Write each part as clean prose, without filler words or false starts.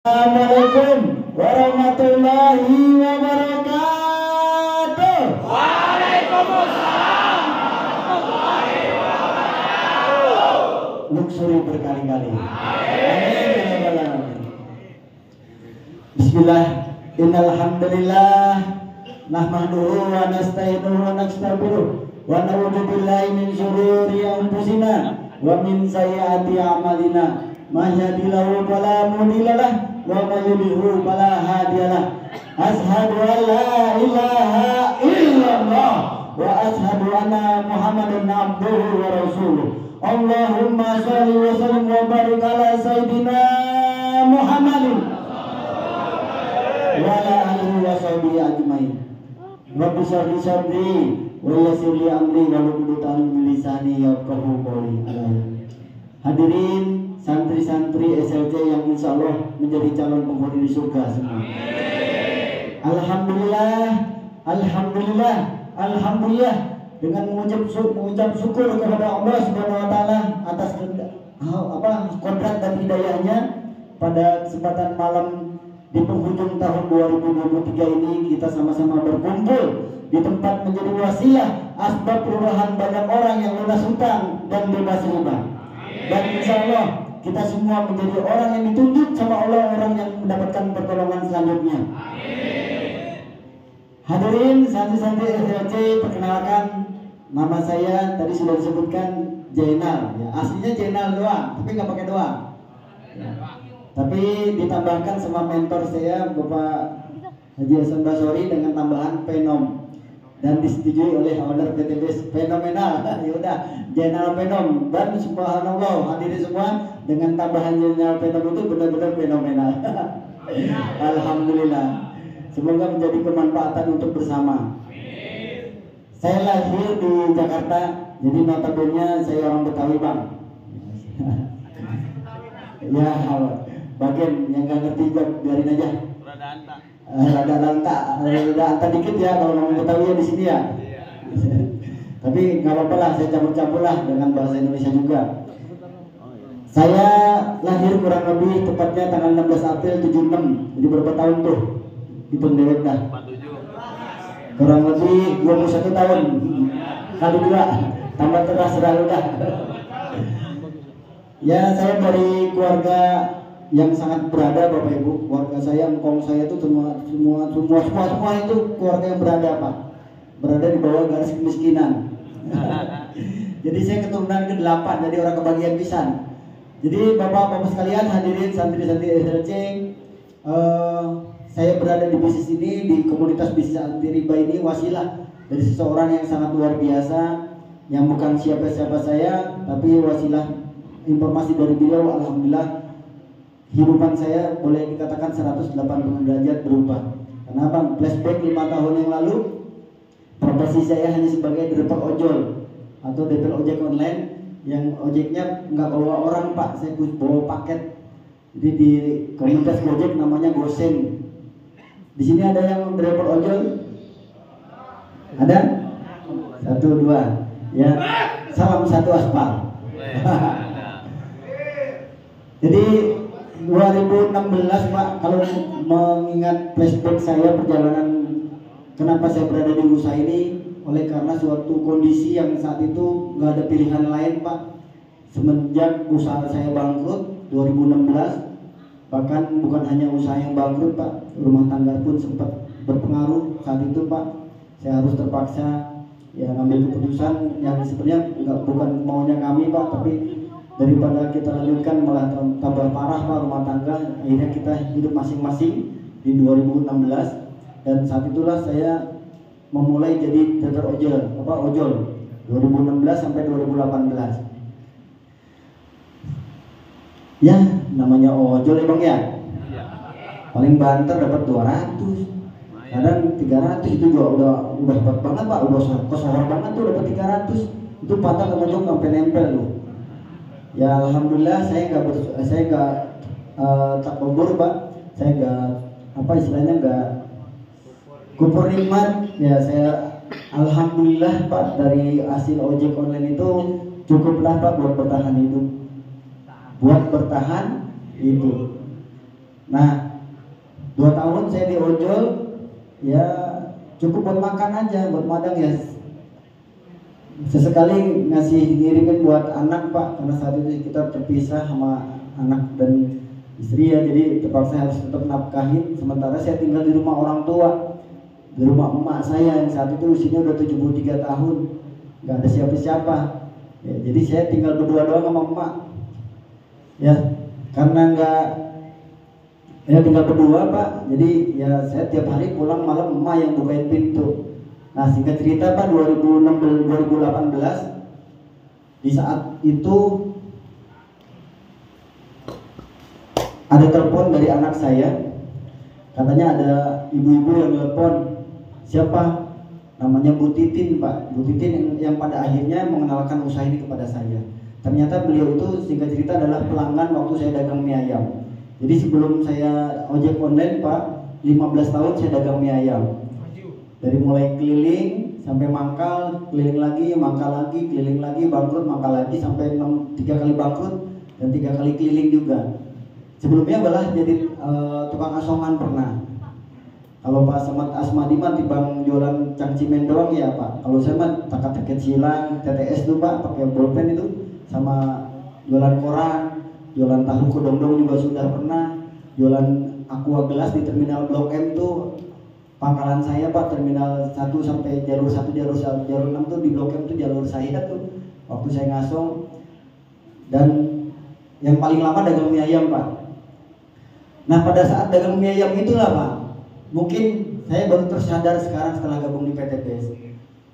Assalamualaikum warahmatullahi wabarakatuh. Waalaikumsalam warahmatullahi wabarakatuh. Luxury berkali-kali. Amin. Bismillah. Innal hamdalillah nahmaduhu wa nasta'inuhu wa nastaghfiruh wa na'udzu billahi min syururi anfusina wa min sayyiati a'malina. May yahdihillahu fala mudhillalah wa may yudhlil fala hadiyalah. Asyhadu an la ilaha illallah wa asyhadu anna Muhammadan abduhu wa rasuluh. Allahumma shalli wa sallim wa barik ala sayyidina Muhammadin wa ala alihi wa sahbihi ajmain. Rabbi shrah li sadri wa yassir li amri wahlul 'uqdatam min lisani yafqahu qawli. Hadirin santri-santri SLC yang insya Allah menjadi calon penghuni di surga semua. Alhamdulillah, alhamdulillah, alhamdulillah. Dengan mengucap syukur kepada Allah Subhanahu Wa Taala atas kodrat dan hidayahnya, pada kesempatan malam di penghujung tahun 2023 ini kita sama-sama berkumpul di tempat menjadi wasilah asbab perubahan banyak orang yang lunas hutang dan bebas riba. Dan insya Allah kita semua menjadi orang yang ditunjuk sama Allah, orang yang mendapatkan pertolongan selanjutnya. Hadirin santri-santri SLC, perkenalkan, nama saya tadi sudah disebutkan Jainal. Ya, aslinya Jainal doang, tapi nggak pakai doang. Ya. Tapi ditambahkan sama mentor saya Bapak Haji Hasan Basori dengan tambahan Penom. Dan disetujui oleh owner PTBS fenomenal. Ya udah, Jenderal Penom. Dan subhanallah, hadirin semua, dengan tambahan Jenderal Penom itu benar-benar fenomenal. Alhamdulillah. Semoga menjadi kemanfaatan untuk bersama. Saya lahir di Jakarta, jadi notabene saya orang Betawi, Bang. Ya, bagian yang nggak ngerti juga biarin aja. Rada anta dikit ya kalau ngomong Betawi ya di sini ya. Tapi nggak apa-apa lah, saya campur-campur lah dengan bahasa Indonesia juga. Saya lahir kurang lebih tepatnya tanggal 16 April 76. Jadi berapa tahun tuh? Hitung dewek dah. Kurang lebih 21 tahun. Kali 2 tambah terus selalu dah. Ya, saya dari keluarga yang sangat berada, Bapak Ibu. Keluarga saya, engkong saya itu semua itu keluarga yang berada, Pak. Berada di bawah garis kemiskinan. Jadi saya keturunan ke-8, jadi orang kebagian pisan. Jadi Bapak-bapak sekalian, hadirin santri-santri SLC, saya berada di bisnis ini, di komunitas bisnis anti riba ini wasilah dari seseorang yang sangat luar biasa, yang bukan siapa-siapa saya, tapi wasilah informasi dari beliau. Alhamdulillah, kehidupan saya boleh dikatakan 180 derajat berubah. Kenapa? Flashback 5 tahun yang lalu, profesi saya hanya sebagai driver ojol atau driver ojek online, yang ojeknya nggak bawa orang, Pak. Saya bawa paket. Jadi di komunitas Gojek namanya Goseng. Di sini ada yang driver ojol? Ada? 1, 2. Ya, salam satu aspal. Jadi 2016, Pak, kalau mengingat flashback saya perjalanan kenapa saya berada di usaha ini, oleh karena suatu kondisi yang saat itu nggak ada pilihan lain, Pak. Semenjak usaha saya bangkrut 2016, bahkan bukan hanya usaha yang bangkrut, Pak, rumah tangga pun sempat berpengaruh saat itu, Pak. Saya harus terpaksa ya ngambil keputusan yang sebenarnya bukan maunya kami, Pak, tapi daripada kita lanjutkan malah tambah parah, Pak, rumah tangga. Akhirnya kita hidup masing-masing di 2016, dan saat itulah saya memulai jadi driver ojol 2016 sampai 2018. Ya, namanya ojol ya, Bang ya. Paling banter dapat 200, kadang 300, itu juga udah hebat banget, Pak. Udah kosohor banget tuh dapat 300. Itu patah sama jok sampai nempel tuh. Ya alhamdulillah, saya nggak takabur, Pak. Saya nggak nggak kufur nikmat. Ya saya alhamdulillah, Pak, dari hasil ojek online itu cukuplah, Pak, buat bertahan hidup. Buat bertahan hidup. Nah 2 tahun saya di ojol, ya cukup buat makan aja, buat madang ya. Sesekali ngasih ngirimin buat anak Pak, karena saat itu kita terpisah sama anak dan istri ya, jadi terpaksa harus tetap nafkahin. Sementara saya tinggal di rumah orang tua, di rumah emak saya yang saat itu usianya udah 73 tahun, nggak ada siapa-siapa ya, jadi saya tinggal berdua doang sama emak ya, karena nggak ya tinggal berdua Pak, jadi ya saya tiap hari pulang malam emak yang bukain pintu. Nah singkat cerita Pak, 2018 di saat itu ada telepon dari anak saya, katanya ada ibu-ibu yang telepon. Siapa? Namanya Bu Titin Pak, Bu Titin yang pada akhirnya mengenalkan usaha ini kepada saya. Ternyata beliau itu singkat cerita adalah pelanggan waktu saya dagang mie ayam. Jadi sebelum saya ojek online Pak, 15 tahun saya dagang mie ayam. Dari mulai keliling sampai mangkal, keliling lagi, mangkal lagi, keliling lagi, bangkrut, mangkal lagi, sampai 3 kali bangkrut dan 3 kali keliling juga. Sebelumnya malah jadi tukang asongan pernah. Kalau Pak Samad Asmadi mah timbang jualan cangcimen doang ya Pak. Kalau saya mah takat-takat silang, TTS tuh Pak, pakai bolpen itu, sama jualan koran, jualan tahu kedong-dong juga sudah pernah, jualan aqua gelas di terminal Blok M tuh. Pangkalan saya Pak, terminal 1 sampai jalur 1, jalur 6 tuh di Blok M tuh jalur saya tuh waktu saya ngasong. Dan yang paling lama dagang mie ayam Pak. Nah pada saat dagang mie ayam itulah Pak, mungkin saya baru tersadar sekarang setelah gabung di PT BES.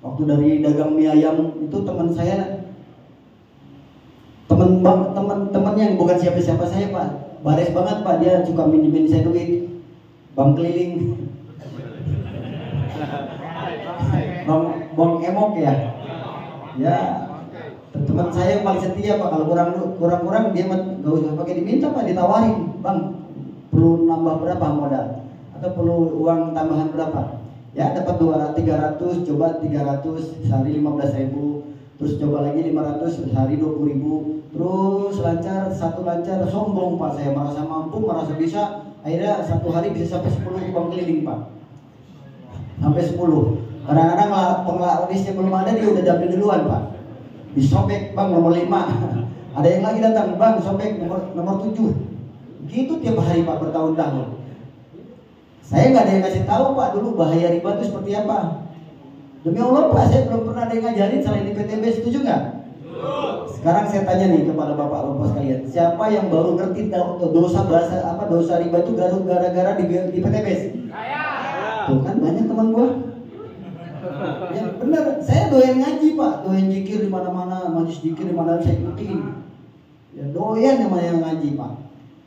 Waktu dari dagang mie ayam itu teman saya, teman yang bukan siapa-siapa saya Pak, bares banget Pak, dia suka minjemin saya duit, bang keliling. Bang emok ya, ya teman saya yang paling setia Pak. Kalau kurang dia nggak usah pakai diminta Pak, ditawarin, bang perlu nambah berapa modal atau perlu uang tambahan berapa? Ya dapat 300, coba 300 sehari 15.000, terus coba lagi 500 sehari 20.000, terus lancar, satu lancar, sombong Pak, saya merasa mampu, merasa bisa, akhirnya satu hari bisa sampai 10 bang keliling Pak, sampai 10. Kadang-kadang penglarisnya belum ada, dia udah dapet duluan Pak, disobek bang nomor 5. Ada yang lagi datang, bang sobek nomor 7. Gitu tiap hari Pak, bertahun-tahun. Saya nggak ada yang kasih tahu Pak dulu bahaya riba itu seperti apa. Demi Allah Pak, saya belum pernah ada yang ngajarin selain di PTB, setuju nggak? Sekarang saya tanya nih kepada bapak-bapak sekalian, siapa yang baru ngerti dosa riba itu gara-gara di PTB? Tuh kan banyak teman gua. Ya benar, saya doyan ngaji Pak, doyan zikir di mana-mana, majlis zikir di mana saya ikutin. Ya doyan sama yang ngaji Pak.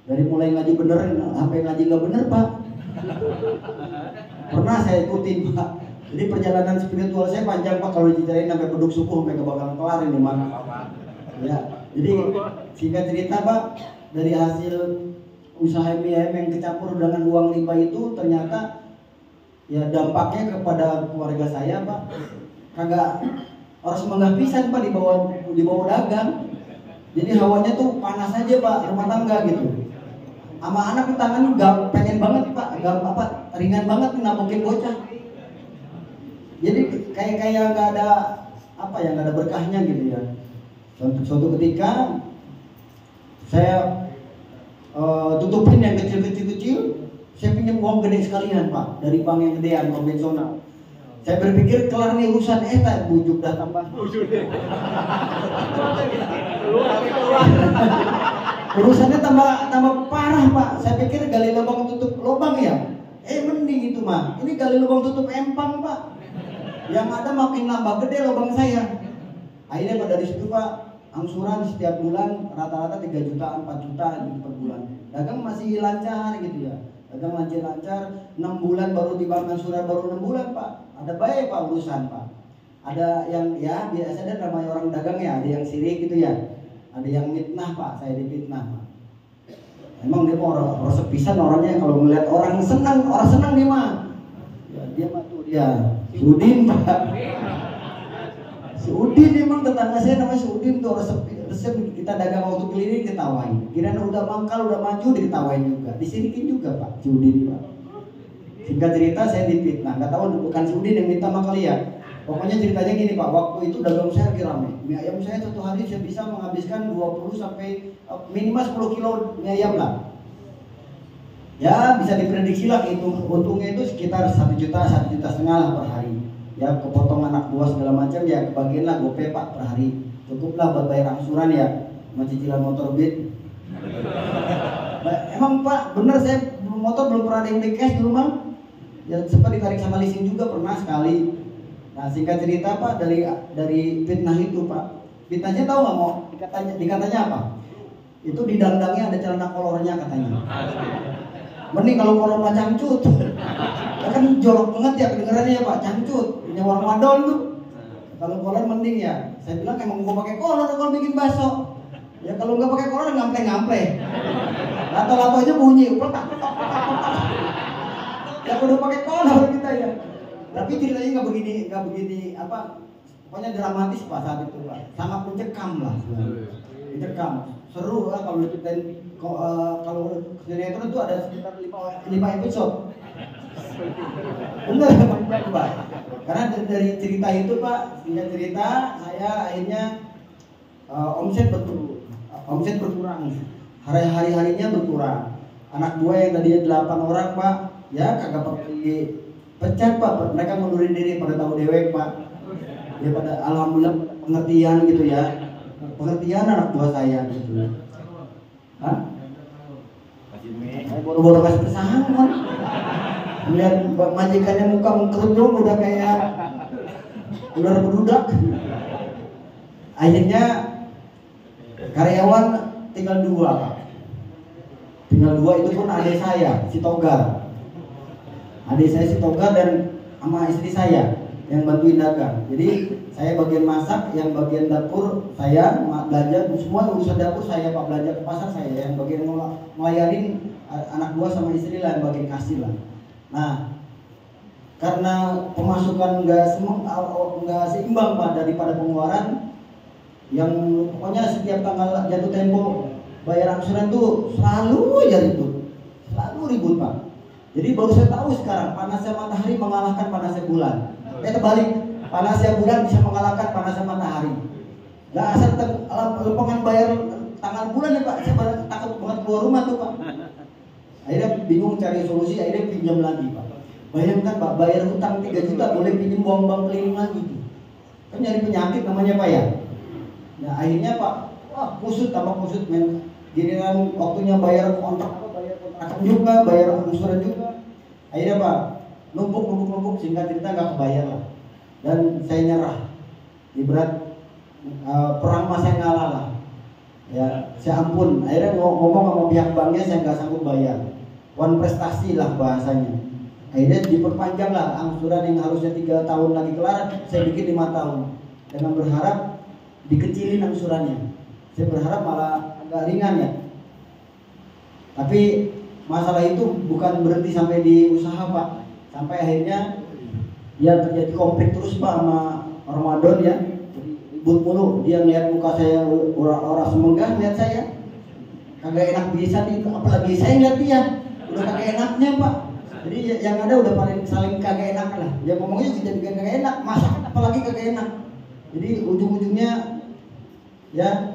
Dari mulai ngaji bener sampai ngaji nggak bener Pak, pernah saya ikutin Pak. Jadi perjalanan spiritual saya panjang Pak, kalau dicariin sampai beduk suku sampai kebakaran kelar ini mana. Ya, jadi singkat cerita Pak, dari hasil usaha MIM yang kecampur dengan uang riba itu ternyata ya dampaknya kepada keluarga saya Pak, kagak harus menggah pisan Pak di bawah dagang. Jadi hawanya tuh panas aja Pak, rumah tangga gitu. Sama anak di tangan gak pengen banget Pak, ringan banget nampungin bocah. Jadi kayak nggak ada nggak ada berkahnya gitu ya. Suatu ketika saya tutupin yang kecil, saya pinjam uang gede sekalian Pak dari bank yang gedean konvensional. Saya berpikir kelar nih urusan bujuk dah tambah. Urusannya tambah parah Pak. Saya pikir gali lubang tutup lubang ya. Mending itu mah. Ini gali lubang tutup empang Pak. Yang ada makin nambah gede lubang saya. Akhirnya pada dari situ Pak, angsuran setiap bulan rata-rata 3 jutaan, 4 juta gitu per bulan. Dagang masih lancar gitu ya. Dagang lancar, 6 bulan baru dibayar angsuran, baru 6 bulan Pak. Ada baik Pak urusan Pak. Ada yang ya biasa ada namanya orang dagang ya, ada yang sirik gitu ya. Ada yang mitnah Pak, saya dipitnah Pak. Emang dia mau orang sepisan orangnya, kalau melihat orang senang dia mah. Ya dia mah tuh dia Si Udin Pak. Si Udin emang tetangga saya namanya si Udin tuh orang Terus kita dagang waktu keliling diketawain. Kirain udah mangkal, udah maju diketawain juga. Disirikin juga Pak, si Udin Pak. Singkat cerita saya difitnah, nggak tahu bukan si Udin yang minta sama kalian. Pokoknya ceritanya gini Pak, waktu itu dagang saya lagi rame. Mie ayam saya satu hari saya bisa menghabiskan 20 sampai minimal 10 kilo mie ayam lah. Ya bisa diprediksi lah itu untungnya itu sekitar 1 juta, 1,5 juta lah per hari. Ya kepotong anak buah segala macam ya kebagian lah gope Pak per hari. Cukuplah buat bayar angsuran ya, sama cicilan motor Beat. Emang Pak, bener saya motor belum pernah ada yang beli cash dulu Bang. Ya sempat ditarik sama leasing juga pernah sekali. Nah singkat cerita Pak dari fitnah itu Pak. Fitnahnya tahu nggak mau dikatanya apa? Itu di dangdangnya ada celana kolornya katanya. Mending kalau kolor Pak cangcut. Ya kan jorok banget ya kedengarannya ya Pak, cangcut. Ini orang madon tuh. Kalau kolor mending ya. Saya bilang emang gua pakai kolor kalau bikin bakso. Ya kalau nggak pakai kolor ngample-ngample. Lato-lato aja bunyi. Ya udah pakai kolor kita ya. Tapi ceritanya nggak begini apa? Pokoknya dramatis Pak saat itu Pak. Sangat mencekam lah. Mencekam. Seru lah kalau diceritain. Kalau sinetron itu ada sekitar 5 episode. Bener Pak. Karena dari cerita itu Pak, singkat cerita saya akhirnya omset berkurang. Hari-harinya berkurang. Anak buah yang tadinya 8 orang Pak, ya kagak pergi pecat Pak. Mereka mundurin diri pada tahu dewek Pak. Ya pada alhamdulillah pengertian gitu ya. Pengertian anak buah saya gitu. Hah? Boro-boro kasih pesangon. Lihat majikannya muka mengkerudung udah kayak ular berudak. Akhirnya karyawan tinggal 2 Pak. Tinggal 2 itu pun adik saya, si Togar. Adik saya si Togar dan sama istri saya yang bantuin dagang. Jadi saya bagian masak, yang bagian dapur saya belanja, semua urusan dapur saya Pak, belanja ke pasar saya, yang bagian ngelayanin anak buah sama istri lah, yang bagian kasir lah. Nah, karena pemasukan nggak seimbang Pak daripada pengeluaran, yang pokoknya setiap tanggal jatuh tempo bayar angsuran tuh selalu aja ribut Pak. Jadi baru saya tahu sekarang panasnya matahari mengalahkan panasnya bulan. Terbalik, panasnya bulan bisa mengalahkan panasnya matahari. Gak asal lempengan bayar tanggal bulan ya Pak, saya takut banget keluar rumah tuh Pak. Akhirnya bingung cari solusi, akhirnya pinjam lagi Pak. Bayangkan Pak, bayar hutang 3 juta boleh pinjam bank keliling lagi tuh. Kan nyari penyakit namanya Pak ya. Nah akhirnya Pak, wah kusut men. Giliran waktunya bayar kontrak juga, bayar angsuran juga. Akhirnya Pak, numpuk singkat cerita nggak kebayar lah. Dan saya nyerah. Ibarat perang mah saya ngalah lah. Ya, saya ampun. Akhirnya ngomong sama pihak banknya saya nggak sanggup bayar. Wan prestasi lah bahasanya. Akhirnya diperpanjang lah angsuran yang harusnya 3 tahun lagi kelar, saya bikin 5 tahun. Dengan berharap dikecilin angsurannya. Saya berharap malah agak ringan ya. Tapi masalah itu bukan berhenti sampai di usaha Pak. Sampai akhirnya ya terjadi konflik terus Pak sama Ramadan ya. Ribut mulu, dia ngeliat muka saya orang semenggah, ngeliat saya kagak enak bisa nih, apalagi saya ngeliat dia udah kagak enaknya Pak. Jadi yang ada udah paling saling kagak enak lah. Ya ngomongnya jadi kagak enak, masak apalagi kagak enak. Jadi ujung-ujungnya ya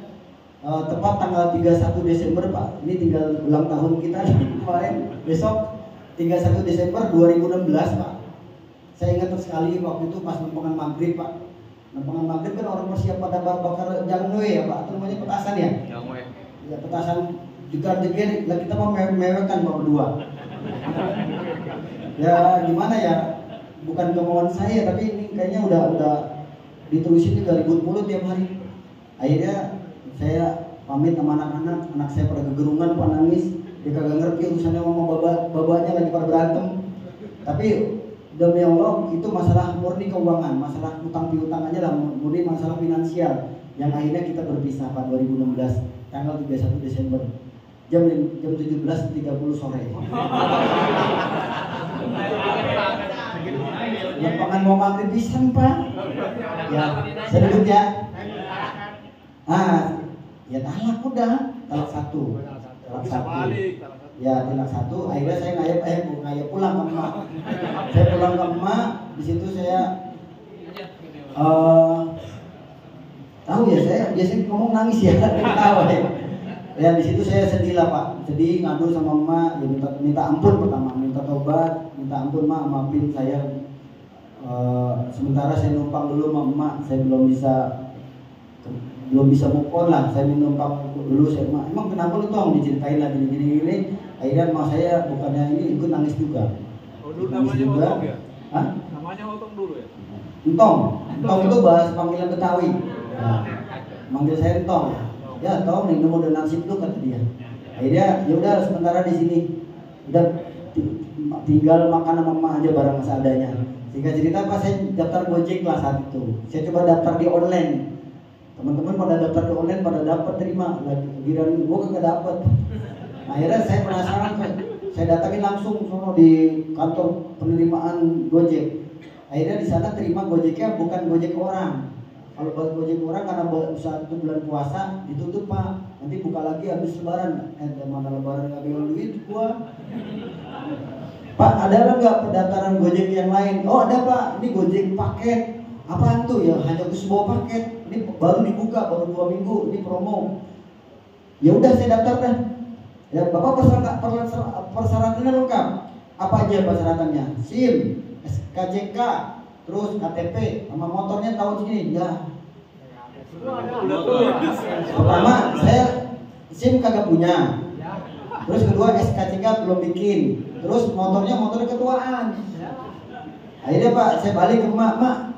tepat tanggal 31 Desember Pak. Ini tinggal ulang tahun kita kemarin, besok 31 Desember 2016 Pak. Saya ingat sekali waktu itu pas lempengan maghrib Pak. Lempengan maghrib kan orang bersiap pada bakar jangwe ya Pak. Itu namanya petasan ya? Jangwe. Ya petasan jegar-jeger, lah kita mau mewekkan Pak berdua. Ya gimana ya? Bukan kemauan saya, tapi ini kayaknya udah diterusin juga ribut mulut tiap hari. Akhirnya saya pamit sama anak-anak, anak saya pada kegerungan Pak nangis. Dia kagak ngerti urusannya sama babanya lagi pada berantem. Tapi demi Allah itu masalah murni keuangan, masalah utang piutang aja lah, murni masalah finansial. Yang akhirnya kita berpisah Pak 2016 tanggal 31 Desember jam 17.30 sore. Lempengan mau maghrib pisan Pak. Ya, sedikit ya. Ya talak udah, talak satu. Ya talak satu. Akhirnya saya ngayap pulang ke emak. Saya pulang ke emak, di situ saya tahu ya, saya biasanya ngomong nangis ya, ketawa ya. Ya di situ saya sedih lah Pak, sedih, ngadu sama emak, ya, minta ampun pertama, minta tobat, minta ampun mak, maafin saya. Sementara saya numpang dulu sama emak, saya belum bisa move on lah, saya numpang dulu, saya emang kenapa lu Tong, diceritain lah gini. Akhirnya emak saya bukannya ini ikut nangis juga. Oh, dulu nangis namanya juga. Otong ya? Hah? Namanya Otong dulu ya? Entong itu bahasa panggilan Betawi. Nah, manggil saya Entong. Ya Tong, ini mau udah nasib lu kata dia. Akhirnya ya udah sementara di sini, udah tinggal makan sama emak aja barang seadanya. Sehingga cerita Pak, saya daftar Gojek lah saat itu. Saya coba daftar di online. Teman-teman pada daftar di online, pada dapat terima. Giliran gua kagak dapat. Akhirnya saya penasaran, saya datangin langsung sono di kantor penerimaan Gojek. Akhirnya di sana terima Gojeknya bukan Gojek orang. Kalau buat Gojek orang karena satu bulan puasa ditutup Pak. Nanti buka lagi habis lebaran. Mana lebaran nggak pegang duit gua. Pak, ada nggak pendaftaran Gojek yang lain? Oh ada Pak, ini Gojek paket. Apaan tuh ya? Hanya sebuah paket. Ini baru dibuka, baru 2 minggu. Ini promo. Ya udah saya daftar dah. Ya Bapak persyaratannya lengkap. Apa aja persyaratannya? SIM, SKCK, terus KTP, sama motornya tahun segini. Ya. Pertama saya SIM kagak punya. Terus kedua SKCK belum bikin. Terus motor ketuaan. Akhirnya Pak, saya balik ke emak.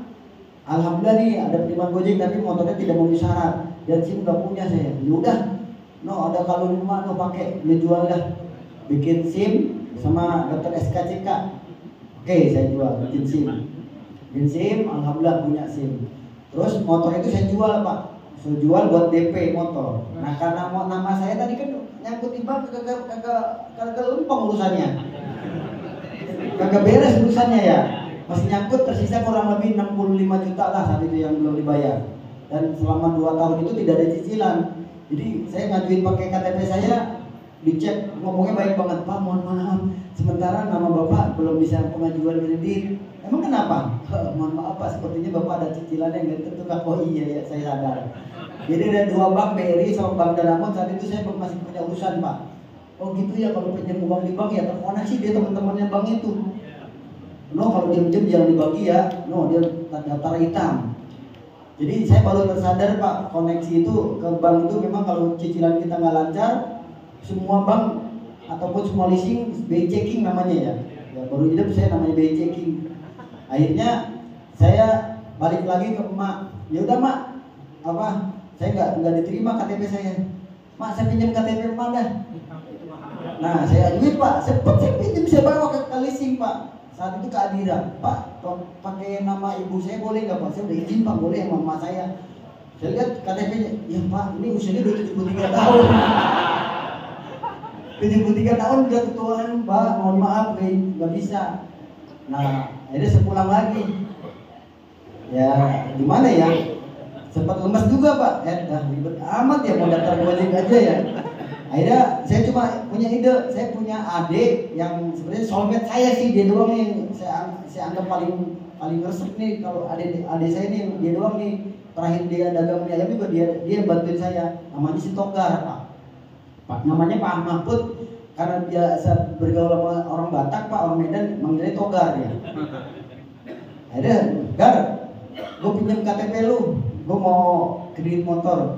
Alhamdulillah nih ada penerimaan Gojek tapi motornya tidak memenuhi syarat. Dan SIM udah punya saya. Yaudah, ada kalung emak pakai, dia jual dah. Bikin SIM sama daftar SKCK. Oke, saya jual, bikin SIM, alhamdulillah punya SIM. Terus motor itu saya jual Pak. Saya jual buat DP motor. Nah karena nama saya tadi kan nyangkut di bank, kagak lempeng urusannya. Kagak beres urusannya ya. Masih nyangkut, tersisa kurang lebih 65 juta lah saat itu yang belum dibayar. Dan selama 2 tahun itu tidak ada cicilan. Jadi saya ngajuin pakai KTP saya, dicek, ngomongnya baik banget, Pak mohon maaf, sementara nama Bapak belum bisa pengajuan kredit. Emang kenapa? Mohon maaf Pak, sepertinya Bapak ada cicilan yang nggak tentu. Oh iya ya, saya sadar. Jadi ada 2 bank, BRI sama Bank Danamon, saat itu saya masih punya urusan Pak. Oh gitu ya, kalau pinjam uang di bank ya terkoneksi dia teman-temannya bank itu. Kalau dia pinjam jangan dibagi ya, dia daftar hitam. Jadi saya baru tersadar Pak, koneksi itu ke bank itu memang kalau cicilan kita nggak lancar, semua bank ataupun semua leasing BI checking namanya ya. Baru hidup saya namanya BI checking. Akhirnya saya balik lagi ke emak. Ya udah Mak, saya nggak diterima KTP saya. Mak, saya pinjam KTP emak dah. Nah saya ajuin Pak, saya pinjam, saya bawa ke leasing Pak. Saat itu keadilan, Pak, pakai nama ibu saya boleh nggak Pak? Saya udah izin Pak, boleh sama mama saya. Saya lihat KTP-nya, ya Pak, ini usianya udah 73 tahun. 73 tahun udah ketuaan Pak, mohon maaf nggak bisa. Nah, akhirnya saya pulang lagi. Ya, gimana ya? Sempat lemas juga Pak, ribet amat ya mau daftar Gojek aja ya. Akhirnya saya cuma punya ide, saya punya adik yang sebenarnya soulmate saya sih, dia doang yang saya anggap paling resep nih. Kalau adik saya nih, dia doang nih, terakhir dia dagang mie ayam juga dia bantuin saya. Namanya si Togar Pak, namanya Pak Mahfud, karena dia bergaul sama orang Batak Pak, orang Medan manggilnya Togar ya. Akhirnya, Gar, gue pinjam KTP lu, gue mau kredit motor.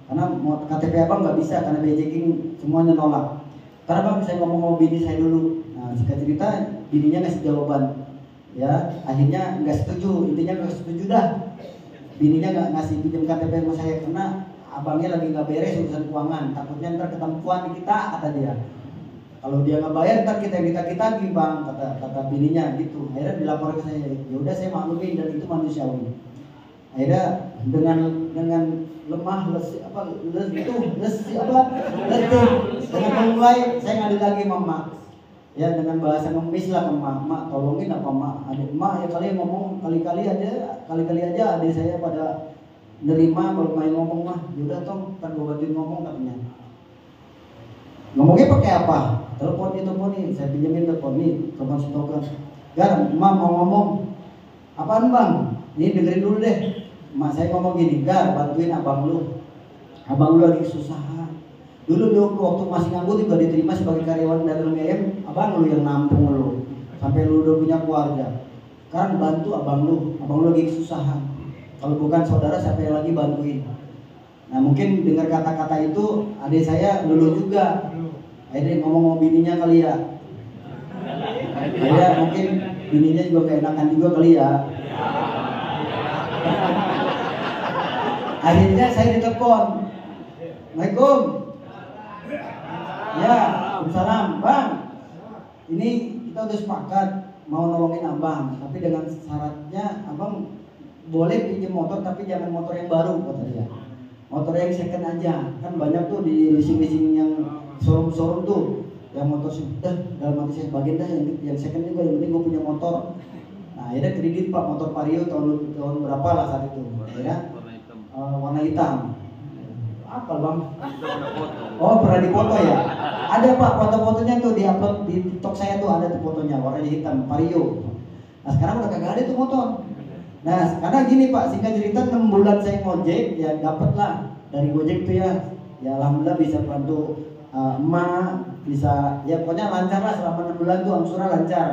Karena KTP abang nggak bisa karena BI checking semuanya nolak. Karena bang saya ngomong sama bini saya dulu. Nah singkat cerita bininya ngasih jawaban. Ya akhirnya nggak setuju, intinya nggak setuju dah. Bininya nggak ngasih pinjam KTP sama saya karena abangnya lagi nggak beres urusan keuangan. Takutnya ntar ketempuan di kita kata dia. Kalau dia nggak bayar ntar kita lagi bang kata bininya gitu. Akhirnya dilapor ke saya. Ya udah saya maklumin dan itu manusiawi. Akhirnya dengan lemah dengan memulai saya ngadu lagi mama ya dengan bahasa ngemis lah ke mak tolongin apa mak adik mak ya kalian ngomong kali-kali aja adik saya pada nerima kalau main ngomong mah, yaudah tong, kan gue bantuin ngomong katanya. Ngomongnya pakai apa? Telepon nih, saya pinjemin telepon nih, telepon stoker. Gar, emak mau ngomong. Apaan bang? Ini dengerin dulu deh. Emak saya ngomong gini, Gar, bantuin abang lu. Abang lu lagi kesusahan. Dulu waktu masih nganggur juga diterima sebagai karyawan dagang mie ayam, abang lu yang nampung lu. Sampai lu udah punya keluarga. Sekarang bantu abang lu lagi kesusahan. Kalau bukan saudara siapa yang lagi bantuin? Nah mungkin dengar kata-kata itu adik saya lulu juga. Akhirnya ngomong bininya kali ya. Akhirnya mungkin bininya juga keenakan juga kali ya. Akhirnya saya ditelepon. Assalamualaikum. Ya, Waalaikumsalam. Bang, ini kita udah sepakat mau nolongin abang, tapi dengan syaratnya abang boleh pinjam motor tapi jangan motor yang baru kata dia. Motor yang second aja. Kan banyak tuh di leasing-leasing yang showroom tuh yang motor sudah dalam hati saya bagian dah yang second juga, yang penting gue punya motor. Nah akhirnya kredit pak, motor Vario tahun berapa lah saat itu ya, warna hitam. Apa bang? Oh pernah dipoto ya? Ada pak foto-fotonya tuh di upload di TikTok saya tuh, ada tuh fotonya warnanya hitam Vario. Nah sekarang udah kagak ada tuh motor. Nah karena gini pak, singkat cerita 6 bulan saya ngojek ya dapet lah dari Gojek tuh ya alhamdulillah bisa bantu emak, bisa ya pokoknya lancar lah selama 6 bulan tuh angsuran lancar.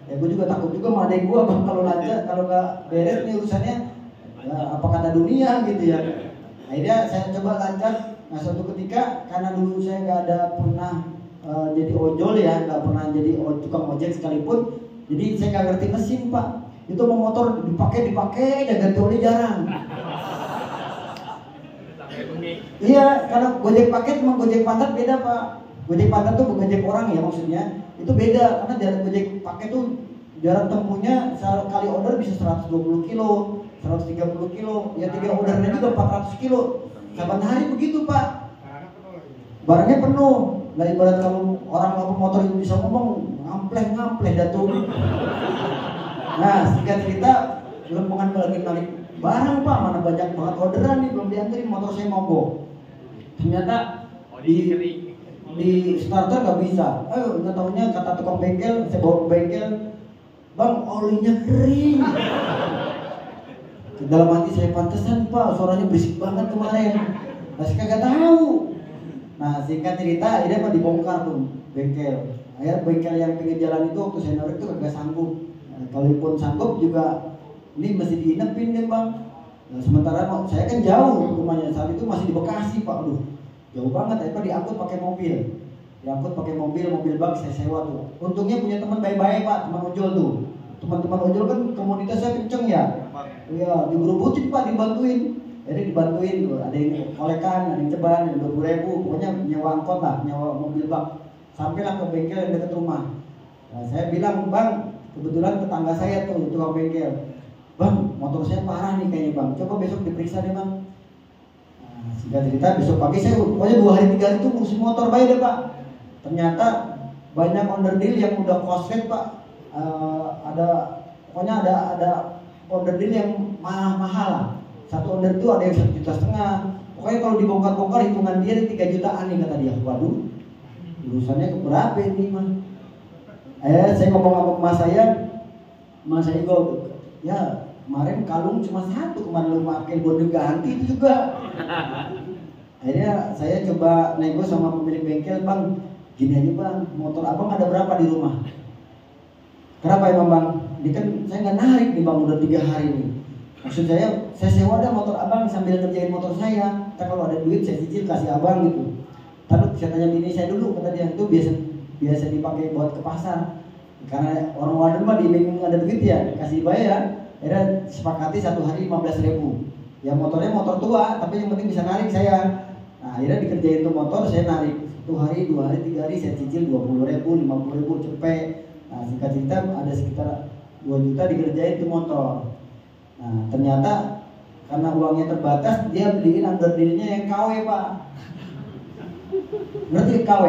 Ya gue juga takut juga sama adek gue bang, kalau lancar kalau nggak beres nih urusannya ya, apa kata dunia gitu ya. Akhirnya saya coba lancar. Nah suatu ketika karena dulu saya nggak ada pernah jadi ojol ya, nggak pernah jadi tukang ojek sekalipun, jadi saya nggak ngerti mesin pak. Itu mau motor dipakai dan ganti oli jarang. Iya, karena gojek paket sama gojek pantat beda pak. Gojek pantat tuh gojek orang ya maksudnya, itu beda karena jarak gojek paket tuh jarak tempuhnya sekali order bisa 120 kilo, 130 kilo, ya 3 ordernya juga 400 kilo. Kapan hari begitu pak? Barangnya penuh. Nah ibarat kalau orang ngomong motor itu bisa ngomong ngampleh datuk. Nah singkat cerita Lempungan lagi narik barang pak, mana banyak banget orderan nih belum dianterin, motor saya mogok. Ternyata di starter nggak bisa. Nggak tahunya kata tukang bengkel, saya bawa ke bengkel, bang olinya kering. Dalam hati saya, pantesan pak suaranya berisik banget kemarin. Nah saya kagak tahu. Nah singkat cerita akhirnya mah dibongkar tuh bengkel. Akhirnya bengkel yang pinggir jalan itu waktu saya narik itu kagak sanggup. Nah, kalaupun sanggup juga ini mesti diinepin deh bang. Nah, sementara saya kan jauh rumahnya saat itu masih di Bekasi pak, jauh banget. Akhirnya diangkut pakai mobil, mobil bak saya sewa tuh. Untungnya punya teman baik-baik pak, teman ojol tuh. Teman-teman ojol kan komunitasnya kenceng ya. Iya, digerubutin pak, dibantuin. Jadi dibantuin tuh, ada yang kolekan, ada yang ceban, ada yang 20.000, pokoknya nyewa angkot lah, nyewa mobil bak. Sampailah ke bengkel yang dekat rumah. Nah, saya bilang bang, kebetulan tetangga saya tuh tukang bengkel. Bang, motor saya parah nih kayaknya bang. Coba besok diperiksa deh bang. Nah, singkat cerita besok pagi saya pokoknya 2 hari 3 hari itu ngurusin motor baik deh pak. Ternyata banyak onderdil yang udah koslet pak. Pokoknya ada onderdil yang mahal lah. Satu order itu ada yang 1,5 juta. Pokoknya kalau dibongkar-bongkar hitungan dia 3 jutaan nih kata dia. Waduh, urusannya keberapa ini mah? Saya ngomong sama emak saya gue, ya kemarin kalung cuma 1, kemarin lu pakai bonus ganti itu juga. Akhirnya saya coba nego sama pemilik bengkel, bang, gini aja bang, motor abang ada berapa di rumah? Kenapa ya bang? Ini kan saya nggak narik nih bang, udah 3 hari nih. Maksud saya sewa dah motor abang sambil kerjain motor saya. Ntar kalau ada duit saya cicil kasih abang gitu. Lalu saya tanya bini saya dulu, kata dia itu biasa dipakai buat ke pasar. Karena orang wadah mah diiming ada duit ya, kasih bayar. Akhirnya sepakati 1 hari 15.000. Ya motornya motor tua, tapi yang penting bisa narik saya. Nah akhirnya dikerjain tuh motor, saya narik 1 hari, 2 hari, 3 hari saya cicil 20.000, 50.000 cepet. Nah singkat cerita ada sekitar 2 juta dikerjain tuh motor. Nah ternyata karena uangnya terbatas, dia beliin underdealnya yang KW pak. Ngerti KW?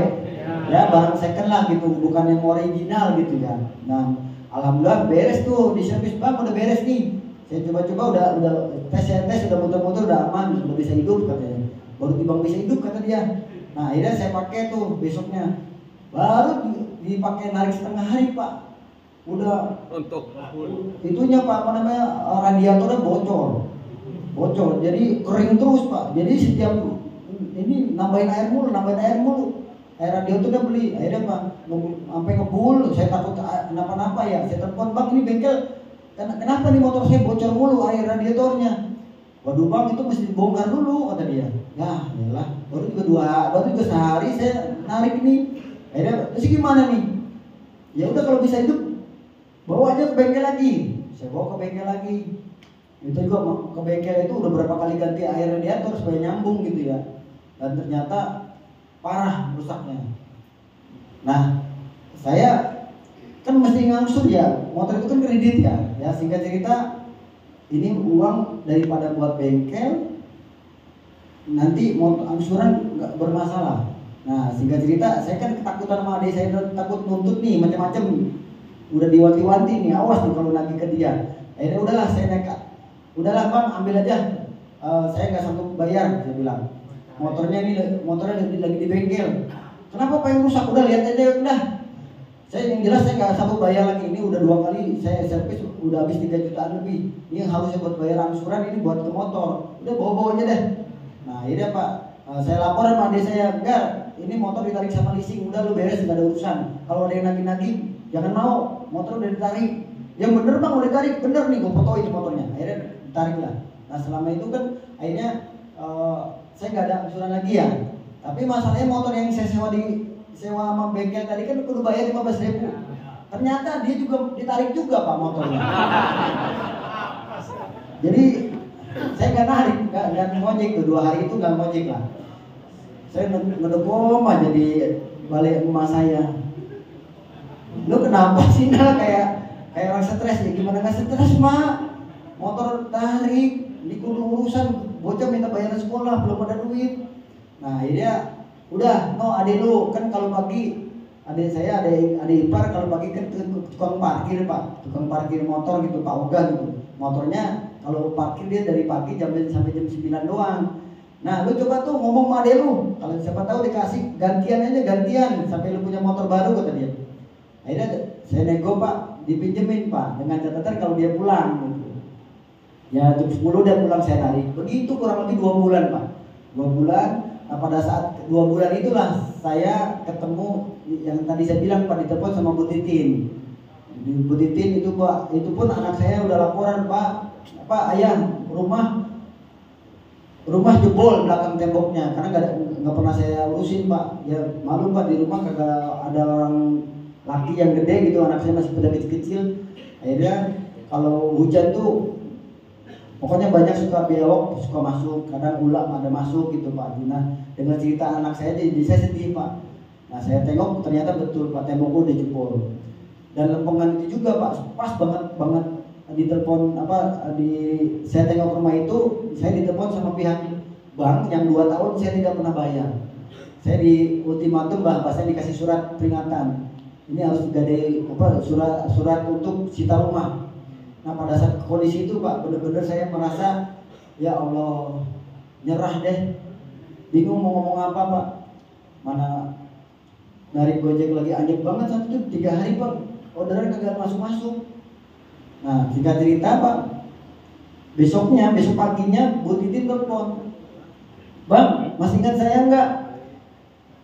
Ya barang second lah gitu, bukan yang original gitu ya. Nah alhamdulillah beres tuh di servis bang, udah beres nih. Saya coba-coba udah tes udah muter-muter udah aman, udah bisa hidup katanya. Baru tiba bisa hidup kata dia. Nah akhirnya saya pakai tuh besoknya, baru dipakai narik setengah hari Pak. Udah Untuk itunya Pak apa namanya radiatornya bocor, jadi kering terus Pak. Jadi setiap ini nambahin air mulu. Air radiatornya beli, akhirnya Pak sampai ngebul. Saya takut kenapa-napa ya. Saya telepon Bang ini bengkel, kenapa nih motor saya bocor mulu air radiatornya? Waduh Bang itu mesti dibongkar dulu kata dia. Ya iyalah, baru juga sehari saya narik ini. Akhirnya terus gimana nih? Ya udah kalau bisa hidup bawa aja ke bengkel lagi. Saya bawa ke bengkel lagi. Itu juga ke bengkel itu udah berapa kali ganti air radiator supaya nyambung gitu ya. Dan ternyata parah rusaknya. Nah, saya kan mesti ngangsur ya. Motor itu kan kredit ya. Ya singkat cerita ini uang daripada buat bengkel nanti motor angsuran nggak bermasalah. Nah singkat cerita saya kan ketakutan sama adik saya, takut nuntut nih macam-macam. Udah diwanti-wanti nih, awas nih kalau lagi ke dia. Akhirnya udahlah saya nekat. Udahlah Bang, ambil aja. Saya nggak sanggup bayar, saya bilang. Motornya lagi di bengkel. Kenapa Pak yang rusak? Udah lihat aja udah. Saya yang jelas saya nggak sanggup bayar lagi. Ini udah 2 kali saya servis udah habis 3 jutaan lebih. Ini yang harusnya buat bayar angsuran, ini buat ke motor. Udah bawa aja deh. Nah ini Pak, saya lapor sama adik saya, enggak, ini motor ditarik sama leasing, udah lu beres nggak ada urusan. Kalau ada yang nagih-nagih, jangan mau, motor udah ditarik. Yang bener Bang udah ditarik, bener nih gue fotoin motornya. Akhirnya ditarik lah. Nah selama itu kan akhirnya saya nggak ada angsuran lagi ya. Tapi masalahnya motor yang saya sewa sama bengkel tadi kan kudu bayar 15.000. Ternyata dia juga ditarik juga Pak motornya. Jadi saya nggak narik, nggak ngojek tuh 2 hari itu nggak ngojek lah. Saya ngedekom aja di balik rumah saya. Lu kenapa sih nah kayak orang stres ya? Gimana nggak stres Mak? Motor tarik, di kudu urusan, bocah minta bayaran sekolah belum ada duit. Nah akhirnya udah, no adik lu kan kalau pagi adik saya adik ipar kalau pagi kan tukang parkir Pak, tukang parkir motor gitu Pak Oga gitu. Motornya kalau parkir dia dari pagi sampai jam 9 doang. Nah lu coba tuh ngomong sama adek lu, kalau siapa tahu dikasih gantian sampai lu punya motor baru kata dia. Akhirnya saya nego Pak, dipinjemin Pak dengan catatan kalau dia pulang gitu. Ya jam 10 dia pulang saya tarik. Begitu kurang lebih 2 bulan Pak. 2 bulan. Nah pada saat 2 bulan itulah saya ketemu yang tadi saya bilang Pak, ditelepon sama Bu Titin. Bu Titin itu Pak, itu pun anak saya udah laporan Pak ayah rumah jebol belakang temboknya karena nggak pernah saya urusin Pak. Ya malu Pak, di rumah kagak ada orang laki yang gede gitu, anak saya masih pada kecil. Akhirnya kalau hujan tuh pokoknya banyak suka belok, suka masuk, kadang ular ada masuk gitu Pak. Nah dengan cerita anak saya jadi saya sedih Pak. Nah saya tengok ternyata betul Pak, tembokku udah jebol. Dan lempengan itu juga Pak, pas banget ditelepon saya tengok rumah itu, saya ditelepon sama pihak bank yang 2 tahun saya tidak pernah bayar. Saya di ultimatum saya dikasih surat peringatan. Ini harus digadai surat untuk sita rumah. Nah pada saat kondisi itu Pak, benar-benar saya merasa ya Allah nyerah deh, bingung mau ngomong apa Pak. Mana narik gojek lagi anjek banget satu tuh 3 hari Pak, orderan kagak masuk. Nah singkat cerita Pak, besok paginya Bu Titin telepon, Bang masih ingat saya enggak?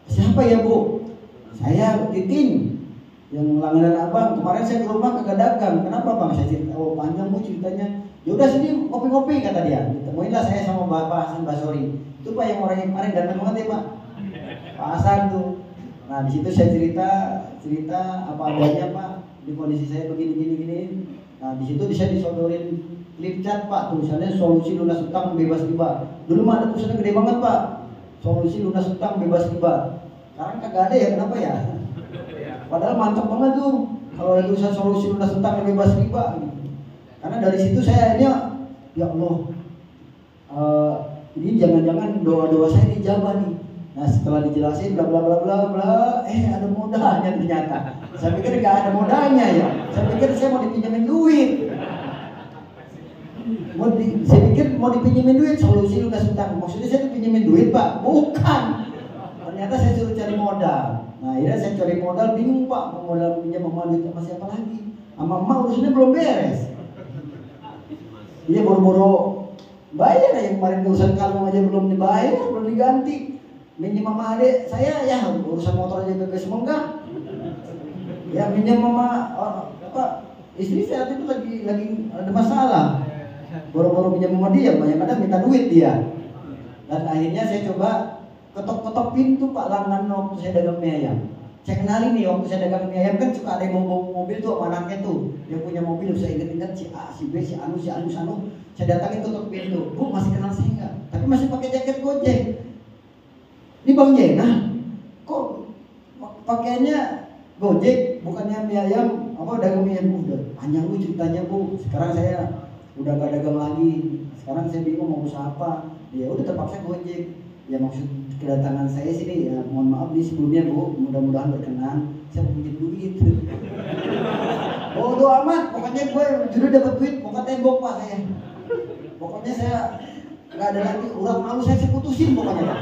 Siapa ya Bu? Saya Titin yang langganan Abang. Kemarin saya ke rumah kagak dagang. Kenapa Bang? Saya cerita, oh panjang Bu ceritanya. Yaudah sini ngopi-ngopi kata dia. Ditemuinlah saya sama Bapak Hasan Basori. Itu Pak yang orang yang kemarin ganteng banget ya Pak, Pak Hasan tuh. Nah di situ saya cerita apa adanya Pak, di kondisi saya begini. Nah di situ saya disodorin klip chat Pak, tulisannya solusi lunas utang bebas riba. Dulu mah ada tulisannya gede banget Pak, solusi lunas utang bebas riba. Sekarang kagak ada ya, kenapa ya? Padahal mantap banget tuh kalau ada tulisan solusi lunas utang bebas riba. Karena dari situ saya akhirnya ya Allah, ini jangan-jangan doa-doa saya dijabah nih. Nah setelah dijelasin bla bla bla bla bla, ada modalnya ternyata. Saya pikir nggak ada modalnya ya. Saya pikir saya mau dipinjamin duit. Saya pikir mau dipinjemin duit, solusi lunas utang. Maksudnya saya dipinjemin duit Pak? Bukan. Ternyata saya suruh cari modal. Nah akhirnya saya cari modal, bingung Pak, mau modal pinjam sama duit sama siapa lagi? Sama emak urusannya belum beres. Iya boro-boro bayar yang kemarin urusan kalung aja belum dibayar, belum diganti. Minjem sama adik saya ya urusan motor aja kagak semenggak. Ya minjem sama istri saya itu lagi ada masalah. Boro-boro pinjam sama dia, banyak kadang minta duit dia. Dan akhirnya saya coba ketok-ketok pintu Pak langganan waktu saya dagang mie ayam. Saya kenalin nih waktu saya dagang mie ayam kan suka ada yang mau mobil tuh sama anaknya tuh. Dia punya mobil, saya ingat-ingat si A, si B, si Anu. Saya datangin ketok pintu. Bu masih kenal saya enggak? Tapi masih pakai jaket Gojek. Ini Bang Jena, kok pakaiannya Gojek bukannya mie ayam dagang mie ayam? Udah panjang lu ceritanya Bu. Sekarang saya udah gak dagang lagi. Sekarang saya bingung mau usaha apa. Ya udah terpaksa Gojek. Ya maksud kedatangan saya sini ya mohon maaf nih sebelumnya Bu, mudah-mudahan berkenan. Saya mau pinjam duit. Bodoh amat, pokoknya gue judul dapat duit, muka tembok Pak saya. Pokoknya saya nggak ada lagi urat malu saya putusin pokoknya Pak.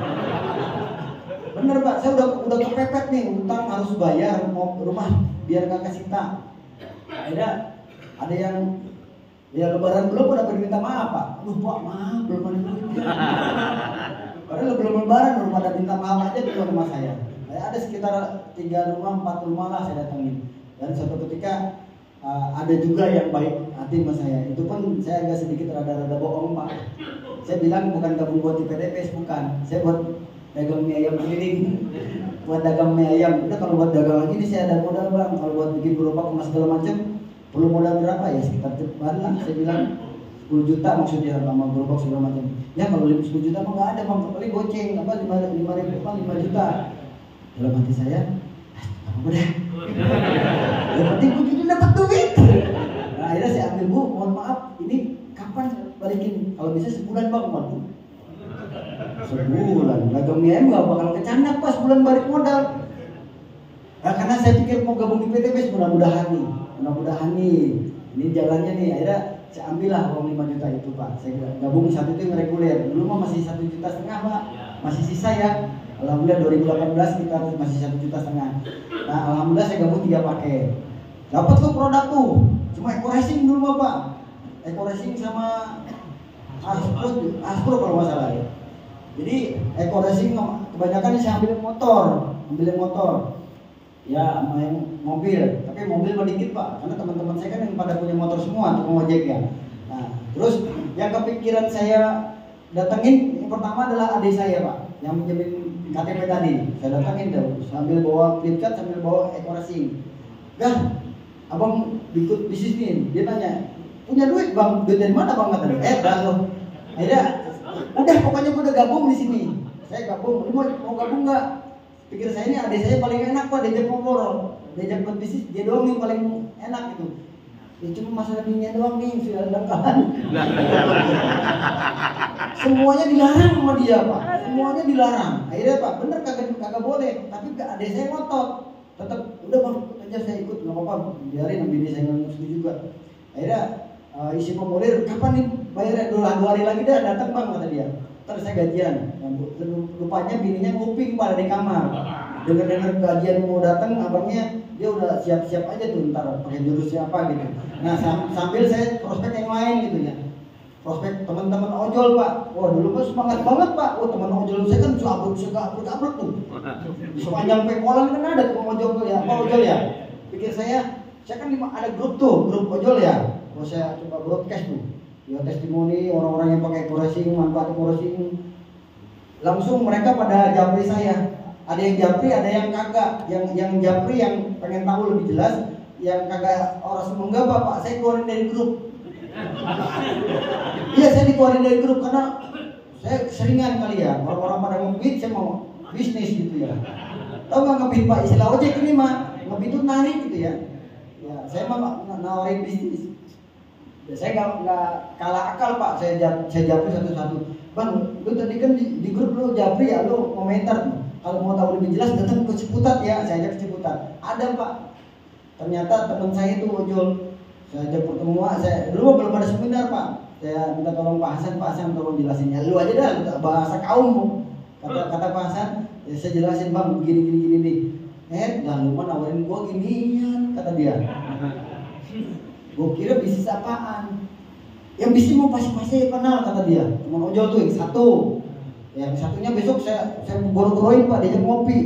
Bener Pak, saya udah kepepet nih, utang harus bayar, mau rumah biar gak kesita. Akhirnya ada yang ya lebaran belum udah minta maaf Pak. Aduh Pak maaf belum ada duit. Padahal belum lebaran belum pada minta maaf aja di rumah saya. Ada sekitar 3 rumah, 4 rumah lah saya datangin. Dan suatu ketika ada juga yang baik hati sama saya. Itu pun saya agak sedikit rada-rada bohong Pak. Saya bilang bukan gabung buat di PDPS, bukan. Saya buat dagang mie ayam keliling. Buat dagang mie ayam. Udah kalau buat dagang lagi nih saya ada modal Bang. Kalau buat bikin gerobak emas segala macam, perlu modal berapa ya? Sekitar cepat lah. Saya bilang 10 juta maksudnya sama gerobak segala macam. Ya kalau 10 juta mah nggak ada Bang. Paling goceng 5 juta. Dalam hati saya, udah. Yang penting gue dapat duit. Nah, akhirnya saya ambil Bu, mohon maaf, ini kapan balikin? Kalau bisa sebulan Bang, waduh. Sebulan, dagang mie ayam gak bakal kecanak pas bulan balik modal. Nah, karena saya pikir mau gabung di PTPS, mudah-mudahan nih, ini jalannya nih. Akhirnya saya ambil lah uang 5 juta itu Pak. Saya gabung saat itu yang reguler. Dulu mah masih 1,5 juta Pak, masih sisa ya. Alhamdulillah 2018 kita masih 1,5 juta. Nah alhamdulillah saya gabung 3 paket. Dapat tuh produk tuh. Cuma Eco Racing dulu mah Pak. Eco Racing sama Aspro kalau nggak salah ya. Jadi Eco Racing kebanyakan saya ambil motor. Ya sama yang mobil. Tapi mobil mah dikit Pak. Karena teman-teman saya kan yang pada punya motor semua tukang ojek ya. Nah terus yang kepikiran saya datengin yang pertama adalah adik saya Pak, yang menjamin KTP tadi. Saya datangin tuh sambil bawa flipchart sambil bawa Eco Racing. Dah, abang ikut bisnis nih. Dia tanya, punya duit Bang? Duit dari mana Bang katanya? Dah loh. Akhirnya, udah pokoknya gue udah gabung di sini. Saya gabung. Lu mau gabung nggak? Pikir saya ini adik saya paling enak Pak, diajak ngobrol, diajak berbisnis. Dia doang yang paling enak gitu. Ya cuma masalah dunia doang nih, sudah dangkalan. Semuanya dilarang sama dia Pak, semuanya dilarang. Akhirnya Pak, bener kagak boleh. Tapi adik saya ngotot, tetap udah Bang ikut aja, saya ikut nggak apa-apa. Biarin bini saya nggak setuju juga. Akhirnya isi formulir, kapan nih bayarnya? 2 hari lagi dah datang Bang kata dia. Ntar saya gajian. Lupanya bininya nguping Pak di kamar. Dengar gajian mau datang, abangnya dia udah siap-siap aja tuh ntar pakai jurus siapa gitu. Nah sambil saya prospek yang lain gitu ya. Prospek teman-teman ojol Pak. Wah dulu kan semangat banget Pak. Wah teman ojol saya kan abruk tuh. Di sepanjang pengkolan kan ada tukang ojol ya. Ojol ya. Pikir saya kan ada grup ojol ya. Kalau saya coba broadcast tuh. Ya testimoni orang-orang yang pakai Eco Racing, manfaat Eco Racing. Langsung mereka pada japri saya. Ada yang japri, ada yang kagak. Yang japri yang pengen tahu lebih jelas, yang kagak orang semoga Bapak saya keluarin dari grup. Iya saya dikeluarin dari grup karena saya keseringan kali ya orang-orang pada ngebit, saya mau bisnis gitu ya. Tahu nggak ngebit Pak, istilah ojek ini mah ngebit itu narik gitu ya. Ya saya mah nawarin bisnis. Ya, saya nggak kalah akal Pak, saya japri satu-satu. Bang, lu tadi kan di grup lu japri ya, lu komentar tuh. Kalau mau tahu lebih jelas datang ke Ciputat ya, saya ajak ke Ciputat. Ada Pak. Ternyata teman saya itu ojol. Saya ajak pertemuan, dulu belum ada seminar Pak. saya minta tolong Pak Hasan tolong jelasin. Ya lu aja dah bahasa kaum. Kata Pak Hasan, ya, saya jelasin bang gini nih. Dan lu mah nawarin gua ginian kata dia. Gua kira bisnis apaan? Yang bisnis mau pasti kenal kata dia. Teman ojol tuh yang satu. Yang satunya besok saya goro-goroin Pak diajak ngopi.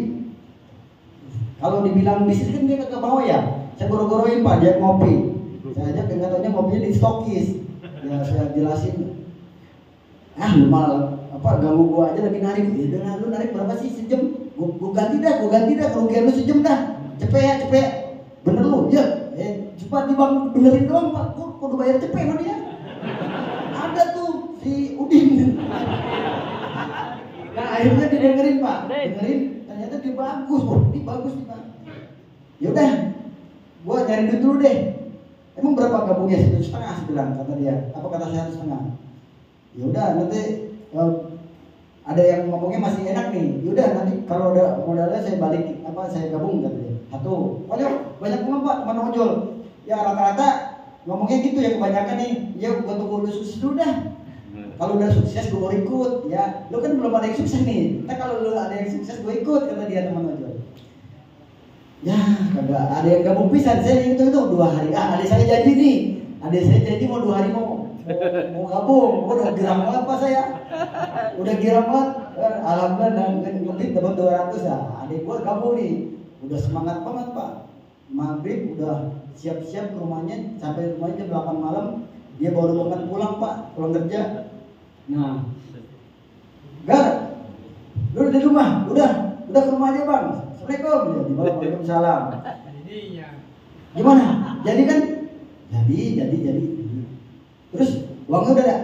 Kalau dibilang bisnis kan dia kagak mau ya. Saya goro-goroin Pak diajak ngopi. Saya ajak yang katanya ngopinya di Stokis. Ya saya jelasin. Lu malah ganggu gua aja lagi narik. Lu narik berapa sih sejam? Gua ganti dah kerugian lu sejam dah. Cepet ya. Bener lu? Ya. Cepat di bang benerin doang Pak. Gua kudu bayar cepet sama dia. Ada tuh si Udin. Nah akhirnya didengerin Pak. Ternyata dia bagus. Dia bagus nih Pak. Yaudah, gua nyari duit dulu deh. Emang berapa gabungnya? 1,5 juta bilang kata dia. Apa kata saya 1,5? Yaudah nanti ada yang ngomongnya masih enak nih. Yaudah nanti kalau ada modalnya saya balik saya gabung kata dia. Satu. Banyak banget Pak teman ojol. Ya rata-rata ngomongnya gitu ya kebanyakan nih. Ya gua tunggu lu sukses dulu dah. Kalau udah sukses gue mau ikut ya. Lu kan belum ada yang sukses nih. Kalau lu ada yang sukses gue ikut kata dia teman ojol. Ya kagak ada yang gabung pisan. Saya itu 2 hari. Adik saya janji nih. Adik saya janji mau 2 hari mau gabung. Udah girang banget Pak saya. Udah girang banget. Alhamdulillah lebih dapat 200 ya. Adik gua gabung nih. Udah semangat banget Pak. Maghrib udah siap-siap ke rumahnya. Sampai rumahnya jam 8 malam. Dia baru banget pulang Pak. Pulang kerja. Nah, Gar, lu udah di rumah? Udah ke rumah aja Bang. Assalamualaikum. Ya, di bawah Waalaikumsalam. Gimana? Jadi kan? Jadi. Terus uangnya udah ada?